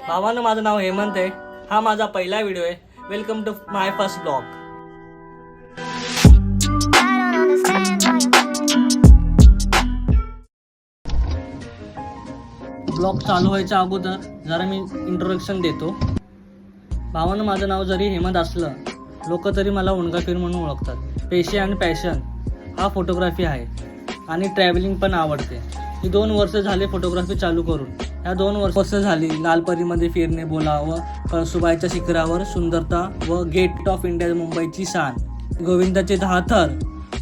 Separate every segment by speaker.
Speaker 1: भावानं, माझं नाव हेमंत आहे. हा माझा पहिला व्हिडिओ आहे. Welcome to my first blog. Blog चालू व्हायच्या अगोदर जरा मी इंट्रोडक्शन देतो. भावानं, माझं नाव जरी हेमंत असलं, लोक तरी मला उणगाफीर म्हणून ओळखतात. पेशे आणि पॅशन हा फोटोग्राफी आहे आणि ट्रॅव्हलिंग पण आवडते. ही 2 वर्ष झाले फोटोग्राफी चालू करून. ह्या 2 वर्ष झाली लालपरीमध्ये फिरणे बोला व कळसुबाईच्या शिखरावर सुंदरता व गेट ऑफ इंडिया मुंबईची शान, गोविंदाचे 10 थर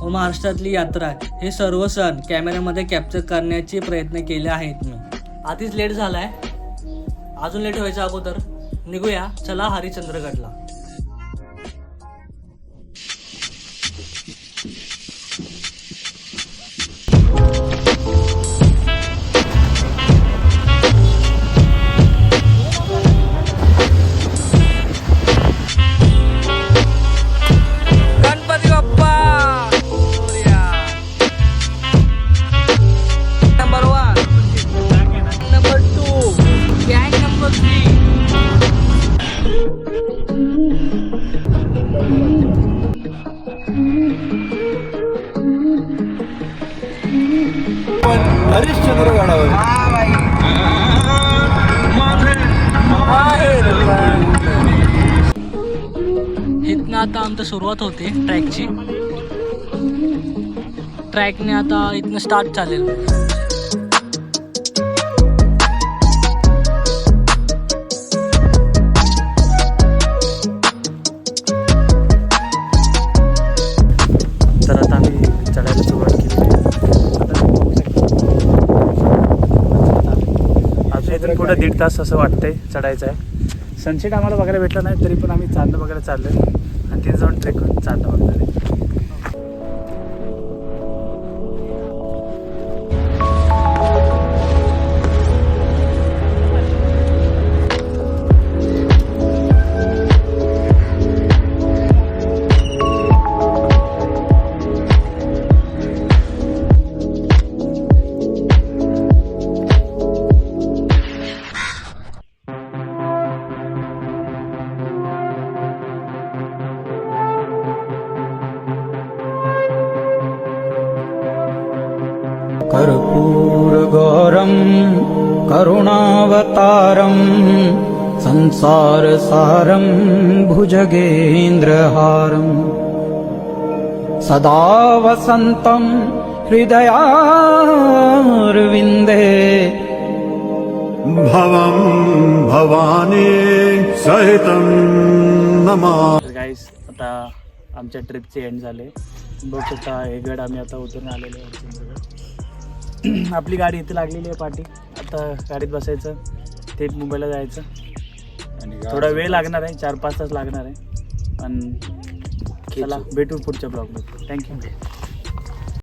Speaker 1: व महाराष्ट्रातली यात्रा, हे सर्व सण कॅमेऱ्यामध्ये कॅप्चर करण्याचे प्रयत्न केले आहेत. मी आधीच लेट झालाय, अजून लेट व्हायच्या अगोदर निघूया. चला हरिश्चंद्रगडला. गणपती बाप्पा नंबर 1, नंबर 2, गँग नंबर 3.
Speaker 2: हरिश्चंद्रगडावर
Speaker 1: इथनं आता आमची सुरुवात होते ट्रॅकची. ट्रॅकने आता इथनं स्टार्ट चालेल. तर आता आम्ही चढायला सुरुवात केली.
Speaker 2: अजून इथून पुढे 1.5 तास असं वाटतंय चढायचं आहे. सनसेट आम्हाला बघायला भेटला नाही, तरी पण आम्ही चांदणं बघायला चाललोय आणि तिथे जाऊन ट्रेक करून चांदणं बघणार आहे.
Speaker 3: कर्पूरगौरं करुणावतारं संसारसारं भुजगेन्द्रहारं सदा वसन्तं हृदयारविन्दे
Speaker 4: भवं भवानी सहितं नमामि.
Speaker 2: तर गाईस, आता आमच्या ट्रिपचे एंड झाले. बघू शकता हे गड आम्ही आता उतरून आलेलो आहे हरिश्चंद्रगड. आपली गाडी इथे लागलेली आहे पाठी. आता गाडीत बसायचं, थेट मुंबईला जायचं. थोडा वेळ लागणार आहे, 4-5 तास लागणार आहे. पण चला भेटू पुढच्या ब्लॉगमध्ये. थँक्यू.